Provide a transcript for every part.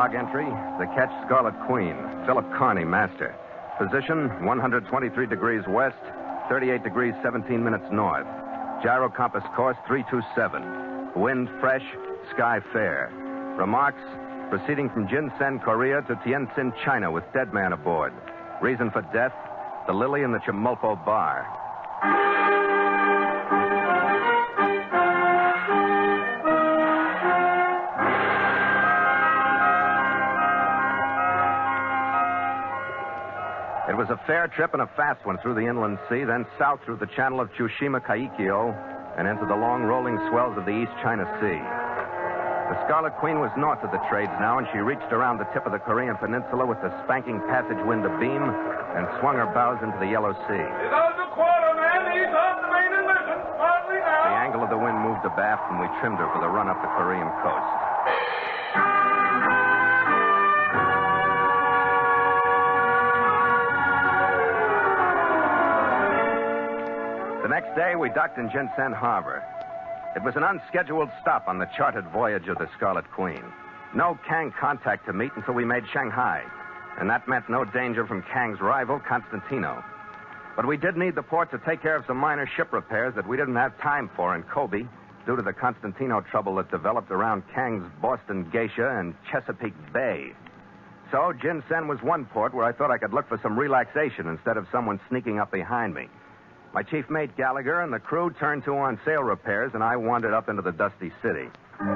log entry, the ketch Scarlet Queen, Philip Carney, master. Position, 123 degrees west, 38 degrees 17 minutes north. Gyro compass course, 327. Wind fresh, sky fair. Remarks, proceeding from Jinsen, Korea to Tientsin, China with dead man aboard. Reason for death, the Lily in the Chimolpo bar. It was a fair trip and a fast one through the inland sea, then south through the channel of Tsushima Kaikyo and into the long rolling swells of the East China Sea. The Scarlet Queen was north of the trades now, and she reached around the tip of the Korean peninsula with the spanking passage wind abeam and swung her bows into the Yellow Sea. He's out the quarter, man. He's off the main enlistment. Hardly now. The angle of the wind moved abaft, and we trimmed her for the run up the Korean coast. The next day, we docked in Jinsen Harbor. It was an unscheduled stop on the chartered voyage of the Scarlet Queen. No Kang contact to meet until we made Shanghai, and that meant no danger from Kang's rival, Constantino. But we did need the port to take care of some minor ship repairs that we didn't have time for in Kobe due to the Constantino trouble that developed around Kang's Boston Geisha and Chesapeake Bay. So Jinsen was one port where I thought I could look for some relaxation instead of someone sneaking up behind me. My chief mate, Gallagher, and the crew turned to on sail repairs, and I wandered up into the dusty city. The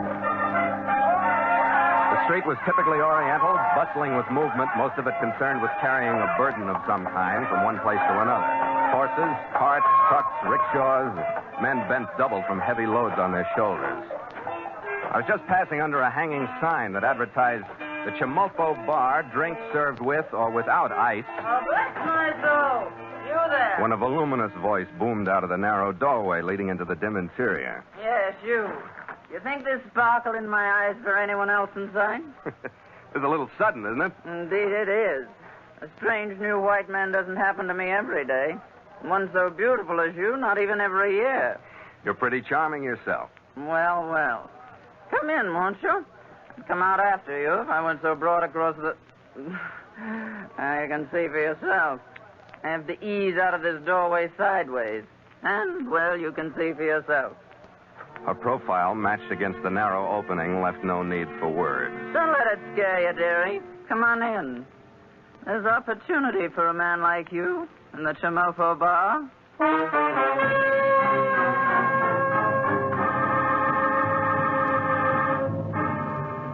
street was typically oriental, bustling with movement, most of it concerned with carrying a burden of some kind from one place to another. Horses, carts, trucks, rickshaws, men bent double from heavy loads on their shoulders. I was just passing under a hanging sign that advertised the Chimolpo bar, drinks served with or without ice. Oh, bless my soul. You there? When a voluminous voice boomed out of the narrow doorway leading into the dim interior. Yes, you. You think there's sparkle in my eyes for anyone else inside? It's a little sudden, isn't it? Indeed it is. A strange new white man doesn't happen to me every day. One so beautiful as you, not even every year. You're pretty charming yourself. Well, well. Come in, won't you? I'd come out after you if I went so broad across the... You can see for yourself. I have to ease out of this doorway sideways. And, well, you can see for yourself. Her profile, matched against the narrow opening, left no need for words. Don't let it scare you, dearie. Come on in. There's opportunity for a man like you in the Chimolpo bar.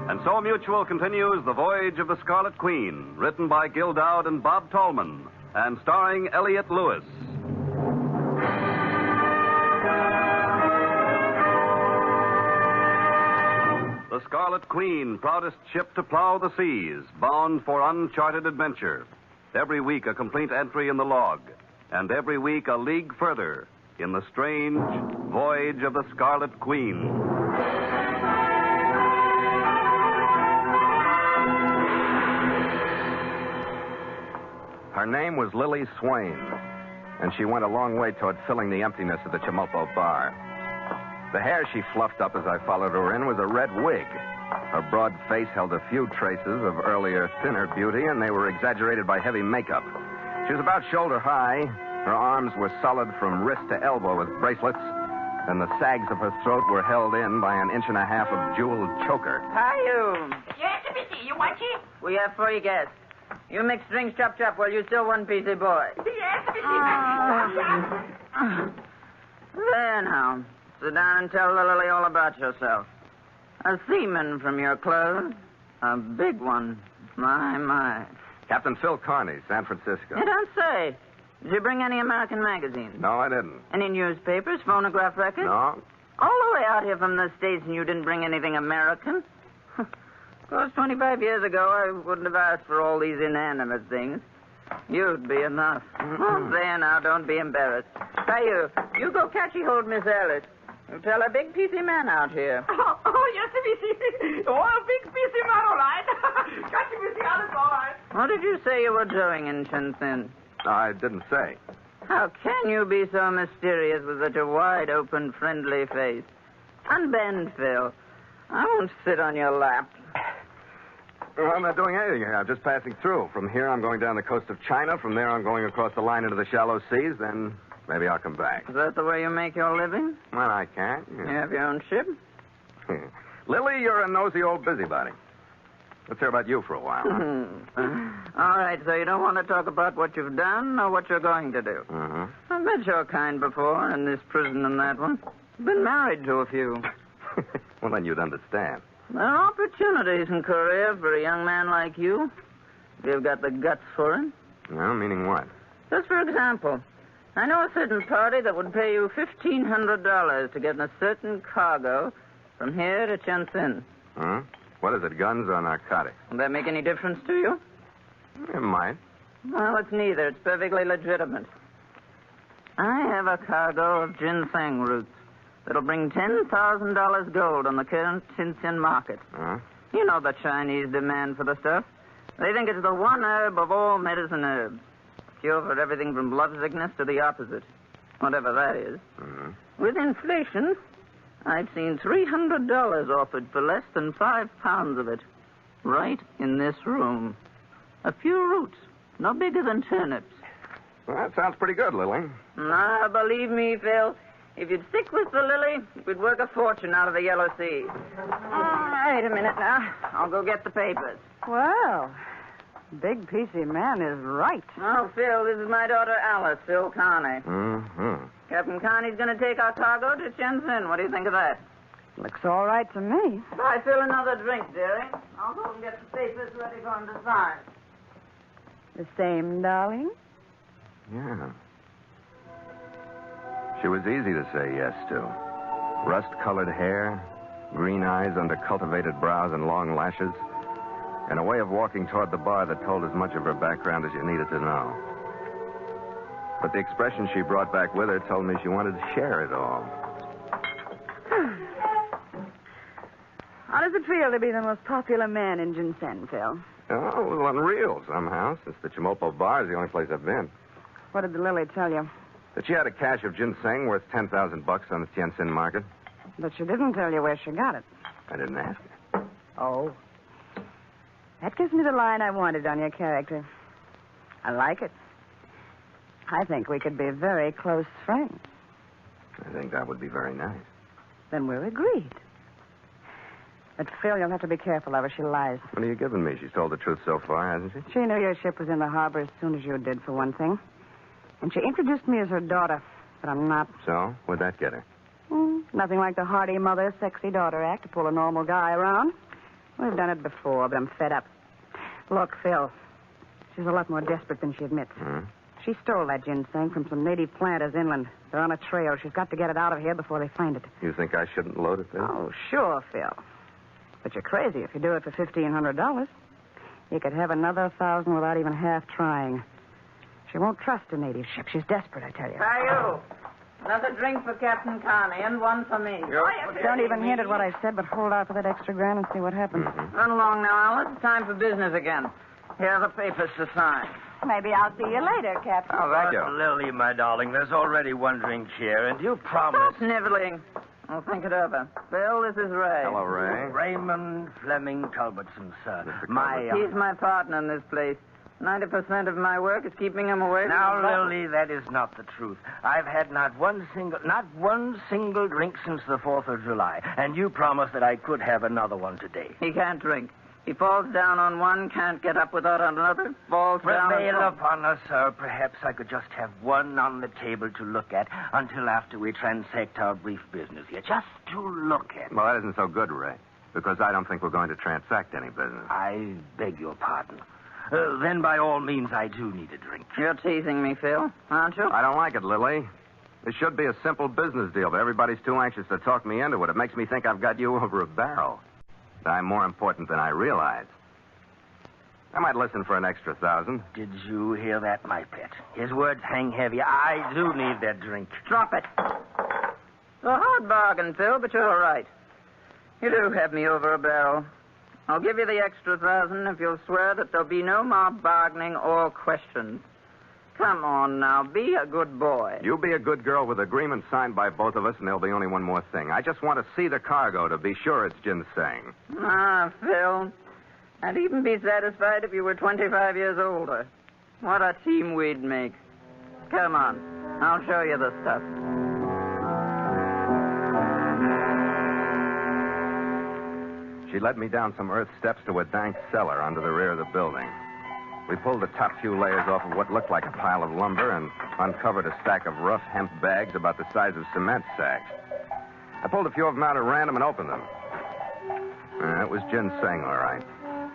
And so Mutual continues The Voyage of the Scarlet Queen, written by Gil Doud and Bob Tallman, and starring Elliott Lewis. The Scarlet Queen, proudest ship to plow the seas, bound for uncharted adventure. Every week a complete entry in the log, and every week a league further in the strange Voyage of the Scarlet Queen. Her name was Lily Swain, and she went a long way toward filling the emptiness of the Chimolpo bar. The hair she fluffed up as I followed her in was a red wig. Her broad face held a few traces of earlier, thinner beauty, and they were exaggerated by heavy makeup. She was about shoulder high. Her arms were solid from wrist to elbow with bracelets, and the sags of her throat were held in by an inch and a half of jeweled choker. Hi, you. Yes, Missy, you want him? We have 3 guests. You mix drinks, chop, chop, while you still one piecey boy. Yes, Missy. There now. Sit down and tell the Lily all about yourself. A seaman from your clothes. A big one. My. Captain Phil Carney, San Francisco. You don't say. Did you bring any American magazines? No, I didn't. Any newspapers, phonograph records? No. All the way out here from the States and you didn't bring anything American? Of course, 25 years ago, I wouldn't have asked for all these inanimate things. You'd be enough. Oh, there now, don't be embarrassed. Hey, you go catchy hold Miss Elliott. You tell a big piecey man out here. Oh, yes, Missy. Oh, a big piecey man, all right. Got you, Missy, all right. What did you say you were doing in Shenzhen? I didn't say. How can you be so mysterious with such a wide-open, friendly face? Unbend, Phil. I won't sit on your lap. Well, I'm not doing anything here. I'm just passing through. From here, I'm going down the coast of China. From there, I'm going across the line into the shallow seas. Then maybe I'll come back. Is that the way you make your living? Well, I can't. You have your own ship? Lily, you're a nosy old busybody. Let's hear about you for a while. Huh? All right, so you don't want to talk about what you've done or what you're going to do. I've met your kind before, in this prison and that one. Been married to a few. Well, then you'd understand. There are opportunities in Korea for a young man like you, if you've got the guts for it. Well, meaning what? Just for example, I know a certain party that would pay you $1,500 to get in a certain cargo from here to Shenzhen. Huh? What is it, guns or narcotics? Will that make any difference to you? It might. Well, it's neither. It's perfectly legitimate. I have a cargo of ginseng roots that'll bring $10,000 gold on the current Shenzhen market. Huh? You know the Chinese demand for the stuff. They think it's the one herb of all medicine herbs. Cure for everything from lovesickness to the opposite, whatever that is. With inflation, I've seen $300 offered for less than 5 pounds of it. Right in this room. A few roots, no bigger than turnips. Well, that sounds pretty good, Lily. Ah, believe me, Phil, if you'd stick with the Lily, we'd work a fortune out of the Yellow Sea. Wait a minute now. I'll go get the papers. Well, Big PC Man is right. Oh, Phil, this is my daughter Alice, Phil Carney. Mm-hmm. Captain Carney's going to take our cargo to Shenzhen. What do you think of that? Looks all right to me. Buy Phil another drink, dearie. I'll go and get the papers ready for him to sign. The same, darling? Yeah. She was easy to say yes to. Rust-colored hair, green eyes under cultivated brows and long lashes, and a way of walking toward the bar that told as much of her background as you needed to know. But the expression she brought back with her told me she wanted to share it all. How does it feel to be the most popular man in Ginseng, Phil? Oh, it was unreal somehow, since the Chimolpo bar is the only place I've been. What did the Lily tell you? That she had a cache of ginseng worth $10,000 on the Tianjin market. But she didn't tell you where she got it. I didn't ask her. Oh. That gives me the line I wanted on your character. I like it. I think we could be very close friends. I think that would be very nice. Then we're agreed. But, Phil, you'll have to be careful of her. She lies. What are you giving me? She's told the truth so far, hasn't she? She knew your ship was in the harbor as soon as you did, for one thing. And she introduced me as her daughter, but I'm not. So? Where'd that get her? Nothing like the hearty mother, sexy daughter act to pull a normal guy around. We've done it before, but I'm fed up. Look, Phil, she's a lot more desperate than she admits. She stole that ginseng from some native planters inland. They're on a trail. She's got to get it out of here before they find it. You think I shouldn't load it then? Oh, sure, Phil. But you're crazy if you do it for $1,500. You could have another 1,000 without even half trying. She won't trust a native ship. She's desperate, I tell you. Hi, you. Another drink for Captain Carney and one for me. Don't even hint at what I said, but hold out for that extra grand and see what happens. Run along now, Alice. It's time for business again. Here are the papers to sign. Maybe I'll see you later, Captain. Oh, thank you. Lily, my darling, there's already one drink here, and you promised... Stop sniveling. I'll think it over. Bill, this is Ray. Hello, Ray. Raymond Fleming Culbertson, sir. He's my partner in this place. 90% of my work is keeping him away from Now, the bottle. Lily, that is not the truth. I've had not one single drink since the 4th of July, and you promised that I could have another one today. He can't drink. He falls down on one, can't get up without another, falls down Prevail on upon us, sir. Perhaps I could just have one on the table to look at until after we transact our brief business here. Just to look at. Well, that isn't so good, Ray, because I don't think we're going to transact any business. I beg your pardon. Then, by all means, I do need a drink. You're teasing me, Phil, aren't you? I don't like it, Lily. This should be a simple business deal, but everybody's too anxious to talk me into it. It makes me think I've got you over a barrel. That I'm more important than I realize. I might listen for an extra 1,000. Did you hear that, my pet? His words hang heavy. I do need that drink. Drop it. It's a hard bargain, Phil, but you're all right. You do have me over a barrel. I'll give you the extra 1,000 if you'll swear that there'll be no more bargaining or questions. Come on now, be a good boy. You be a good girl with agreement signed by both of us, and there'll be only one more thing. I just want to see the cargo to be sure it's ginseng. Ah, Phil, I'd even be satisfied if you were 25 years older. What a team we'd make. Come on. I'll show you the stuff. She led me down some earth steps to a dank cellar under the rear of the building. We pulled the top few layers off of what looked like a pile of lumber and uncovered a stack of rough hemp bags about the size of cement sacks. I pulled a few of them out at random and opened them. It was ginseng, all right.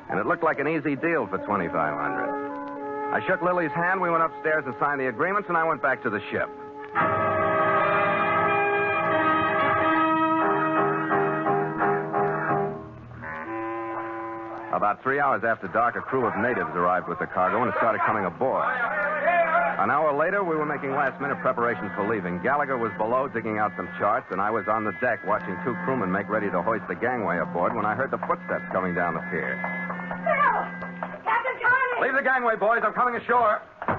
And it looked like an easy deal for $2,500. I shook Lily's hand, we went upstairs and signed the agreements, and I went back to the ship. About 3 hours after dark, a crew of natives arrived with the cargo and started coming aboard. An hour later, we were making last-minute preparations for leaving. Gallagher was below digging out some charts, and I was on the deck watching two crewmen make ready to hoist the gangway aboard when I heard the footsteps coming down the pier. Phil! Captain Carney! Leave the gangway, boys. I'm coming ashore. Phil!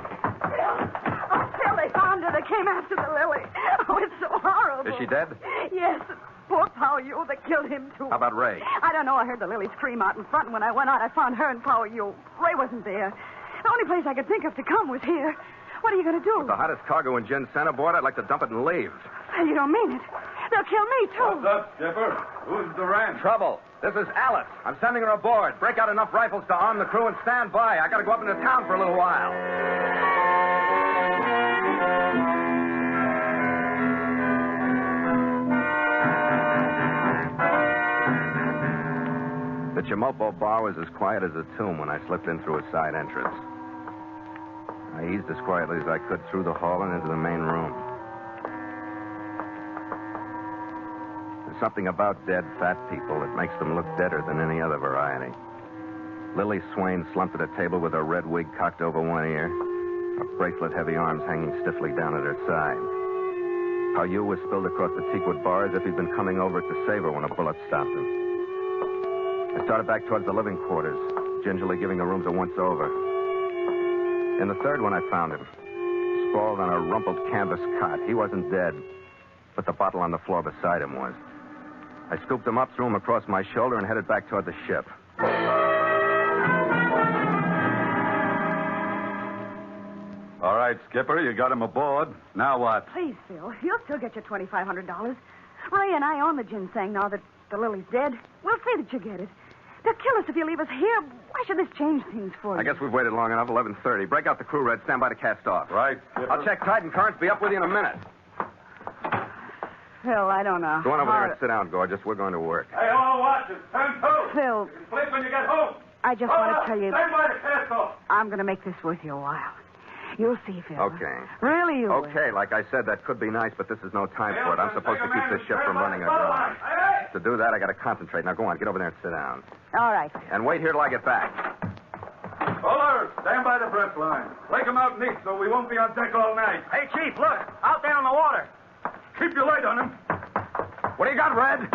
Oh, Phil, they found her. They came after the Lily. Oh, it's so horrible. Is she dead? Yes. Poor Pao Yu. They killed him, too. How about Ray? I don't know. I heard the Lily scream out in front, and when I went out, I found her and Pao Yu. Ray wasn't there. The only place I could think of to come was here. What are you going to do? With the hottest cargo in ginseng aboard, I'd like to dump it and leave. You don't mean it. They'll kill me, too. What's up, Skipper? Who's Durant? Trouble. This is Alice. I'm sending her aboard. Break out enough rifles to arm the crew and stand by. I got to go up into town for a little while. The Chimolpo bar was as quiet as a tomb when I slipped in through a side entrance. I eased as quietly as I could through the hall and into the main room. There's something about dead fat people that makes them look deader than any other variety. Lily Swain slumped at a table with her red wig cocked over one ear, her bracelet-heavy arms hanging stiffly down at her side. Pao Yu was spilled across the teakwood bar as if he'd been coming over to save her when a bullet stopped him. I started back towards the living quarters, gingerly giving the rooms a once-over. In the third one, I found him, sprawled on a rumpled canvas cot. He wasn't dead, but the bottle on the floor beside him was. I scooped him up, threw him across my shoulder, and headed back toward the ship. All right, Skipper, you got him aboard. Now what? Please, Phil. You'll still get your $2,500. Ray and I own the ginseng now that the Lily's dead. We'll see that you get it. They'll kill us if you leave us here. Why should this change things for you? I guess we've waited long enough. 11:30. Break out the crew, Red. Stand by to cast off. Right, Skipper. I'll check tide and currents. Be up with you in a minute. Phil, I don't know. Go on over there and sit down, Gorgeous. We're going to work. Hey, all watches, turn to. Phil, Sleep when you get home. I just want to tell you, Stand by to cast off. I'm going to make this worth your while. You'll see, Phil. Okay. Really, you will. Okay, like I said, that could be nice, but this is no time for it. I'm supposed to keep this ship from running aground. To do that, I got to concentrate. Now, go on. Get over there and sit down. All right, Phil. And wait here till I get back. Fuller, stand by the breast line. Take them out neat so we won't be on deck all night. Hey, Chief, look. Out there on the water. Keep your light on him. What do you got, Red?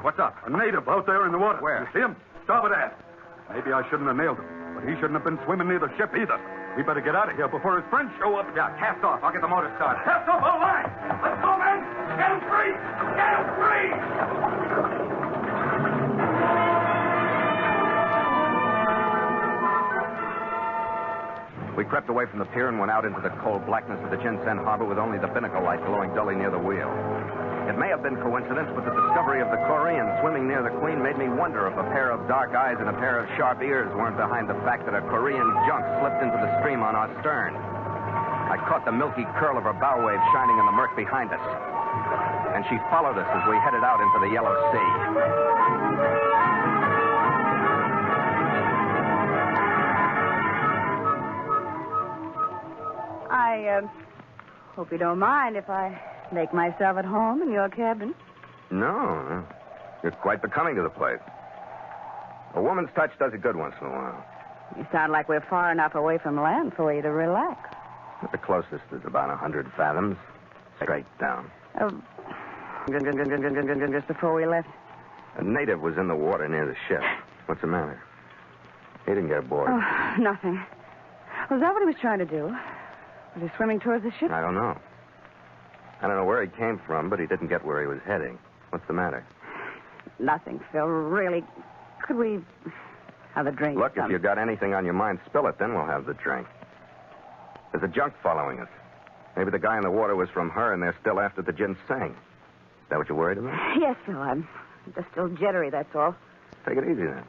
What's up? A native out there in the water. Where? You see him? Starboard aft. Maybe I shouldn't have nailed him, but he shouldn't have been swimming near the ship either. We better get out of here before his friends show up. Yeah, cast off. I'll get the motor started. Cast off all line. Let's go, men. Get him free. Get him free. We crept away from the pier and went out into the cold blackness of the ginseng harbor with only the binnacle light glowing dully near the wheel. It may have been coincidence, but the discovery of the Korean swimming near the Queen made me wonder if a pair of dark eyes and a pair of sharp ears weren't behind the fact that a Korean junk slipped into the stream on our stern. I caught the milky curl of her bow wave shining in the murk behind us, and she followed us as we headed out into the yellow sea. I hope you don't mind if I make myself at home in your cabin. No, you're quite becoming to the place. A woman's touch does it good once in a while. You sound like we're far enough away from land for you to relax. The closest is about 100 fathoms, straight down. Just before we left. A native was in the water near the ship. What's the matter? He didn't get aboard. Oh, nothing. Was that what he was trying to do? Was he swimming towards the ship? I don't know. I don't know where he came from, but he didn't get where he was heading. What's the matter? Nothing, Phil. Really Could we have a drink? Look, if you got anything on your mind, spill it, then we'll have the drink. There's a junk following us. Maybe the guy in the water was from her, and they're still after the ginseng. Is that what you're worried about? Yes, Phil. I'm just still jittery, that's all. Take it easy, then.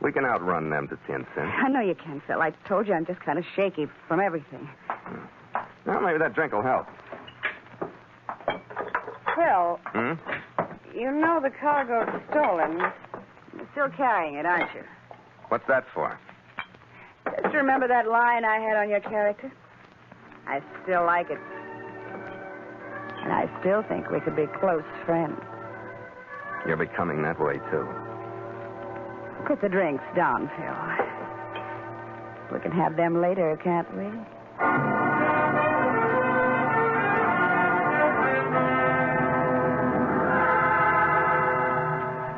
We can outrun them to 10 cents. I know you can, Phil. I told you I'm just kind of shaky from everything. Well, maybe that drink will help. Phil, Hmm? you know the cargo's stolen. You're still carrying it, aren't you? What's that for? Just remember that line I had on your character? I still like it. And I still think we could be close friends. You're becoming that way, too. Put the drinks down, Phil. We can have them later, can't we?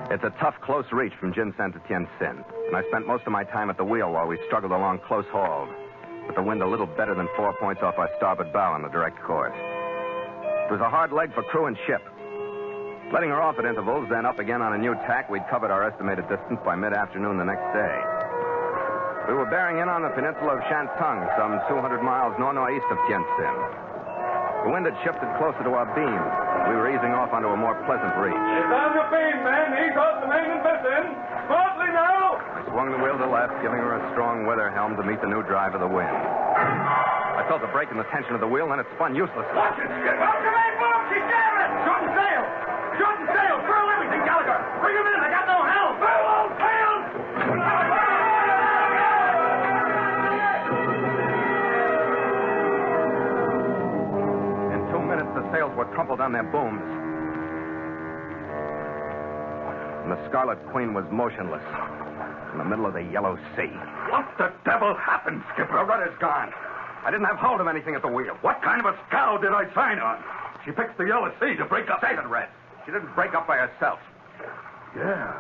It's a tough, close reach from Jinsen to Tientsin, and I spent most of my time at the wheel while we struggled along close hauled, with the wind a little better than 4 points off our starboard bow on the direct course. It was a hard leg for crew and ship. Letting her off at intervals, then up again on a new tack, we'd covered our estimated distance by mid-afternoon the next day. We were bearing in on the peninsula of Shantung, some 200 miles northeast of Tientsin. The wind had shifted closer to our beam. We were easing off onto a more pleasant reach. It's on your beam, man. Ease off the main and in. Smartly now. I swung the wheel to left, giving her a strong weather helm to meet the new drive of the wind. I felt the break in the tension of the wheel, and then it spun uselessly. Watch it, Skip. Welcome in, boom. She's jamming. Shorten sail. Shorten sail. Furl everything, Gallagher. Bring him in. I got no helm. Furl all sails. In 2 minutes, the sails were crumpled on their booms. And the Scarlet Queen was motionless in the middle of the Yellow Sea. What the devil happened, Skipper? The rudder's gone. I didn't have hold of anything at the wheel. What kind of a scow did I sign on? She picked the Yellow Sea to break up. Save it, Red. She didn't break up by herself. Yeah.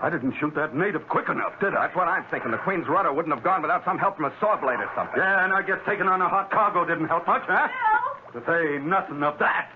I didn't shoot that native quick enough, did I? That's what I'm thinking. The Queen's rudder wouldn't have gone without some help from a saw blade or something. Yeah, and I guess taking on a hot cargo didn't help much, huh? No. To say nothing of that.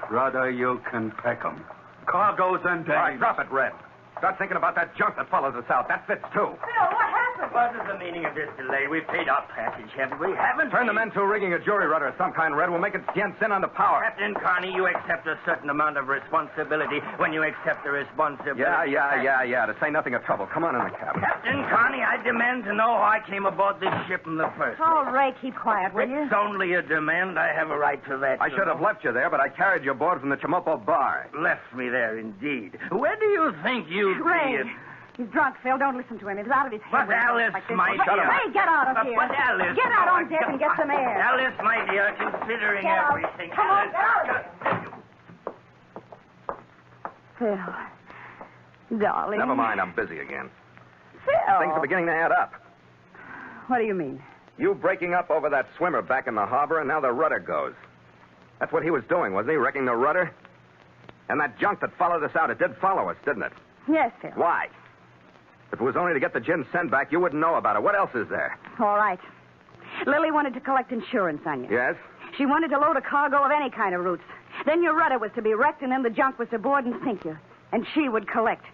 Rudder, you can peck 'em. Cargoes and days. All right, drop it, Red. Start thinking about that junk that follows us out. That fits, too. Phil, what happened? What is the meaning of this delay? We've paid our passage, haven't we? Haven't Turn we? the men to rigging a jury rudder of some kind, Red. We'll make it Tientsin under power. Captain Carney, you accept a certain amount of responsibility when you accept the responsibility. Yeah. To say nothing of trouble. Come on in the cabin. Captain Carney, I demand to know how I came aboard this ship in the first. Oh, Ray, keep quiet, will you? It's only a demand. I have a right to that. I should have left you there, but I carried you aboard from the Chimolpo bar. Left me there, indeed. Where do you think you'd Ray, be? he's drunk, Phil. Don't listen to him. He's out of his head. But Alice, like this. my But, dear. Ray, get out of here. But Alice. Get out on deck and get some air. Alice, my dear, considering Get out. everything. Come on, Alice, get Phil, darling. Never mind, I'm busy again. Phil. Things are beginning to add up. What do you mean? You breaking up over that swimmer back in the harbor, and now the rudder goes. That's what he was doing, wasn't he? Wrecking the rudder? And that junk that followed us out, it did follow us, didn't it? Yes, Phil. Why? If it was only to get the ginseng back, you wouldn't know about it. What else is there? All right. Lily wanted to collect insurance on you. Yes? She wanted to load a cargo of any kind of roots. Then your rudder was to be wrecked, and then the junk was to board and sink you. And she would collect.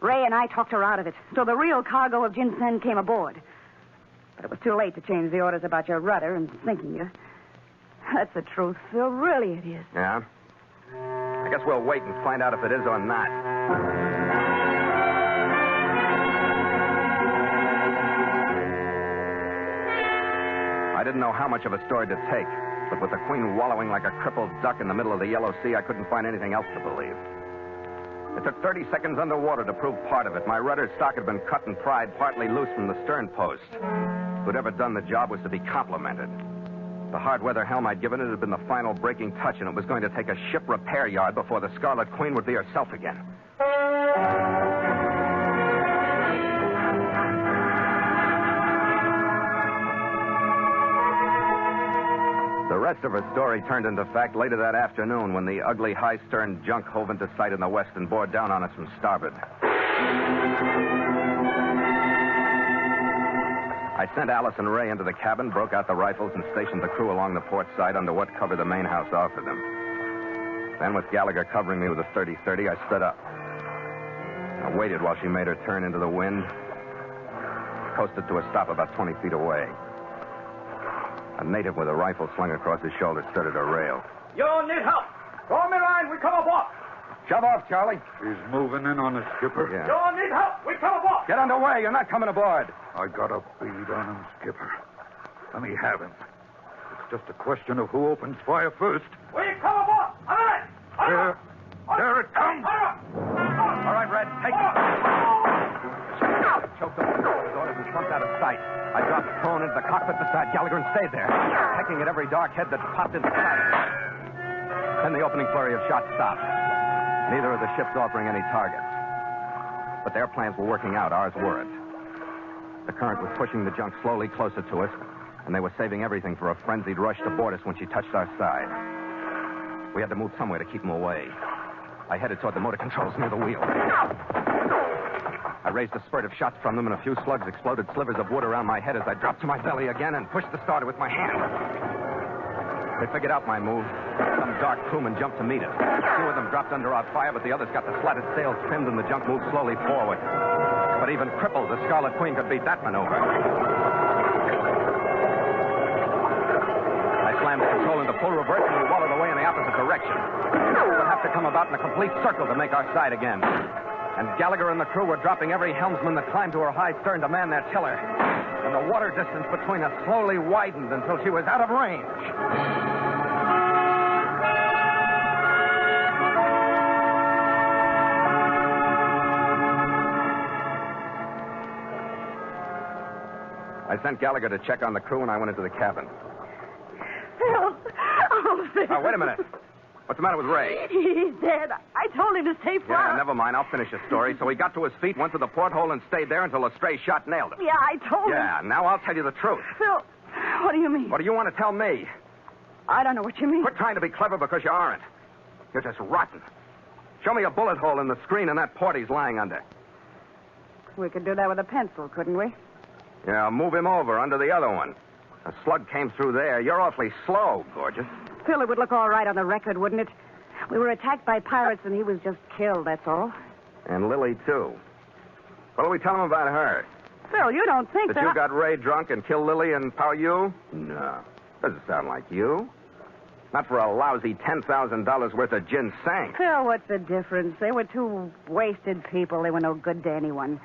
Ray and I talked her out of it. So the real cargo of ginseng came aboard. But it was too late to change the orders about your rudder and sinking you. That's the truth, Phil. Really, it is. Yeah? I guess we'll wait and find out if it is or not. I didn't know how much of a story to take, but with the Queen wallowing like a crippled duck in the middle of the Yellow Sea, I couldn't find anything else to believe. It took 30 seconds underwater to prove part of it. My rudder stock had been cut and pried partly loose from the stern post. Whoever done the job was to be complimented. The hard weather helm I'd given it had been the final breaking touch, and it was going to take a ship repair yard before the Scarlet Queen would be herself again. The rest of her story turned into fact later that afternoon when the ugly high-stern junk hove into sight in the west and bore down on us from starboard. I sent Alice and Ray into the cabin, broke out the rifles, and stationed the crew along the port side under what cover the main house offered them. Then, with Gallagher covering me with a 30-30, I stood up. I waited while she made her turn into the wind. Coasted to a stop about 20 feet away. A native with a rifle slung across his shoulder stood at her rail. You need help. Throw me line. We come aboard. Shove off, Charlie. He's moving in on us, Skipper. Yeah. You need help. We come aboard. Get underway. You're not coming aboard. I got a bead on him, Skipper. Let me have him. It's just a question of who opens fire first. We come aboard. All right. There it comes. All right, Red, take it. Choked up the doors and slumped out of sight. I dropped prone into the cockpit beside Gallagher and stayed there, pecking at every dark head that popped into sight. Then the opening flurry of shots stopped. Neither of the ships offering any targets. But their plans were working out. Ours weren't. The current was pushing the junk slowly closer to us, and they were saving everything for a frenzied rush to board us when she touched our side. We had to move somewhere to keep them away. I headed toward the motor controls near the wheel. I raised a spurt of shots from them, and a few slugs exploded slivers of wood around my head as I dropped to my belly again and pushed the starter with my hand. They figured out my move. Some dark crewmen jumped to meet us. Two of them dropped under our fire, but the others got the slatted sails trimmed, and the junk moved slowly forward. But even crippled, the Scarlet Queen could beat that maneuver. I slammed the control into full reverse, and we wallowed away in the opposite direction. We would have to come about in a complete circle to make our side again. And Gallagher and the crew were dropping every helmsman that climbed to her high stern to man their tiller. And the water distance between us slowly widened until she was out of range. I sent Gallagher to check on the crew, and I went into the cabin. Phil. Oh, Phil. Oh, wait a minute. What's the matter with Ray? He's dead. I told him to stay far. Yeah, never mind. I'll finish the story. So he got to his feet, went to the porthole, and stayed there until a stray shot nailed him. Yeah, I told him. Yeah, now I'll tell you the truth. Phil, what do you mean? What do you want to tell me? I don't know what you mean. Quit trying to be clever because you aren't. You're just rotten. Show me a bullet hole in the screen in that port he's lying under. We could do that with a pencil, couldn't we? Yeah, move him over under the other one. A slug came through there. You're awfully slow, gorgeous. Phil, it would look all right on the record, wouldn't it? We were attacked by pirates, and he was just killed, that's all. And Lily, too. What'll we tell him about her? Phil, you don't think that you got Ray drunk and killed Lily and power you? No. Doesn't sound like you. Not for a lousy $10,000 worth of ginseng. Phil, what's the difference? They were two wasted people. They were no good to anyone.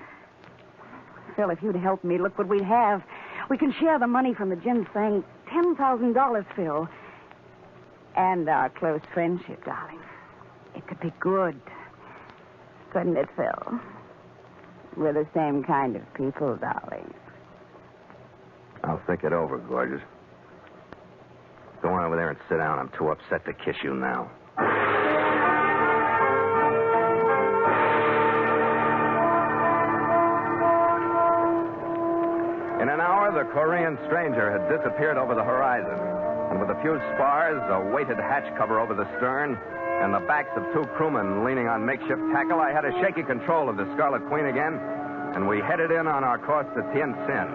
Phil, if you'd help me, look what we'd have. We can share the money from the ginseng. $10,000, Phil. And our close friendship, darling. It could be good. Couldn't it, Phil? We're the same kind of people, darling. I'll think it over, gorgeous. Go on over there and sit down. I'm too upset to kiss you now. In an hour, the Korean stranger had disappeared over the horizon. And with a few spars, a weighted hatch cover over the stern, and the backs of two crewmen leaning on makeshift tackle, I had a shaky control of the Scarlet Queen again, and we headed in on our course to Tientsin.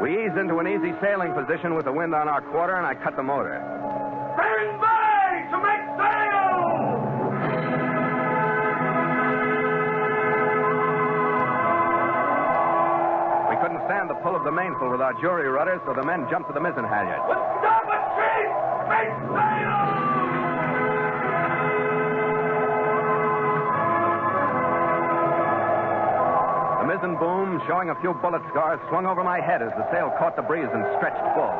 We eased into an easy sailing position with the wind on our quarter, and I cut the motor. Stand by to make sail! We couldn't stand the pull of the mainsail with our jury rudder, so the men jumped to the mizzen halyard. Stop it, chief! Make sail! The mizzen boom, showing a few bullet scars, swung over my head as the sail caught the breeze and stretched full.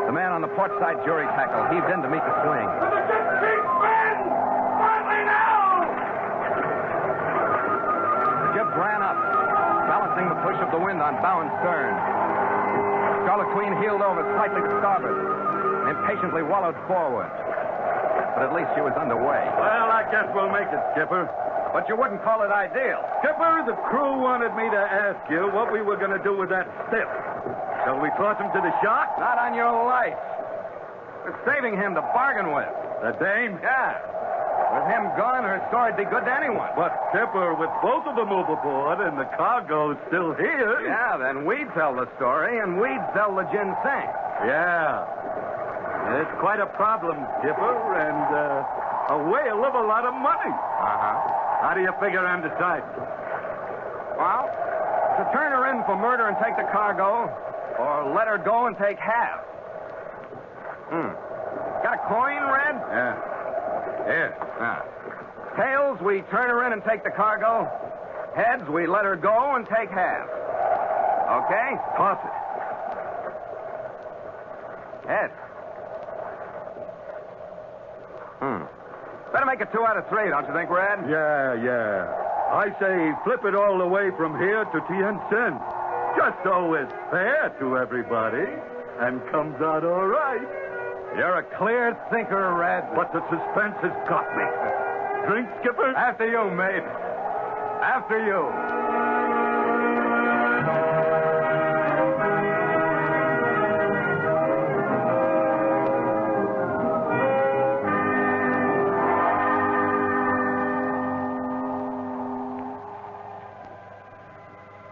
The man on the port side jury tackle heaved in to meet the swing. To the ship, chief! Men! Quietly now! The jib ran up, balancing the push of the wind on bow and stern. Scarlet Queen heeled over slightly to starboard and impatiently wallowed forward. But at least she was underway. Well, I guess we'll make it, Skipper. But you wouldn't call it ideal. Skipper, the crew wanted me to ask you what we were going to do with that stiff. Shall we toss him to the shark? Not on your life. We're saving him to bargain with. The dame? Yeah. With him gone, her story'd be good to anyone. But, Skipper, with both of them overboard and the cargo still here... Yeah, then we'd tell the story, and we'd sell the ginseng. Yeah. It's quite a problem, Skipper, and A whale of a lot of money. Uh-huh. How do you figure I'm deciding? Well, to turn her in for murder and take the cargo, or let her go and take half. Got a coin, Red? Yeah. Tails, we turn her in and take the cargo. Heads, we let her go and take half. Okay? Toss it. Heads. Better make it 2 out of 3, don't you think, Red? Yeah. I say flip it all the way from here to Tientsin. Just so it's fair to everybody and comes out all right. You're a clear thinker, Red. But the suspense has got me. Drink, Skipper? After you, mate. After you.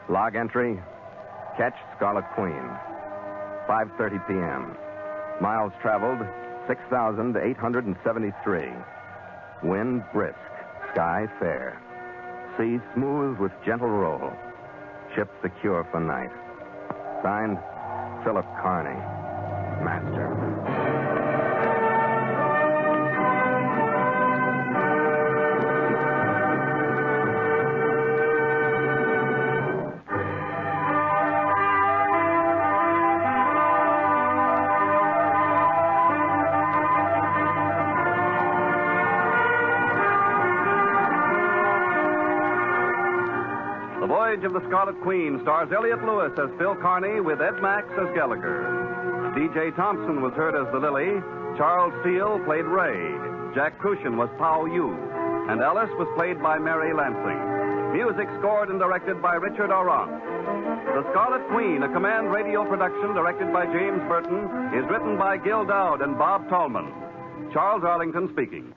Log entry, Ketch, Scarlet Queen. 5:30 p.m. Miles traveled, 6,873. Wind brisk, sky fair. Sea smooth with gentle roll. Ship secure for night. Signed, Philip Carney, Master. The Voyage of the Scarlet Queen stars Elliott Lewis as Phil Carney with Ed Max as Gallagher. D.J. Thompson was heard as the Lily. Charles Steele played Ray. Jack Crucian was Pao Yu. And Alice was played by Mary Lansing. Music scored and directed by Richard Auron. The Scarlet Queen, a Command Radio production directed by James Burton, is written by Gil Doud and Bob Tallman. Charles Arlington speaking.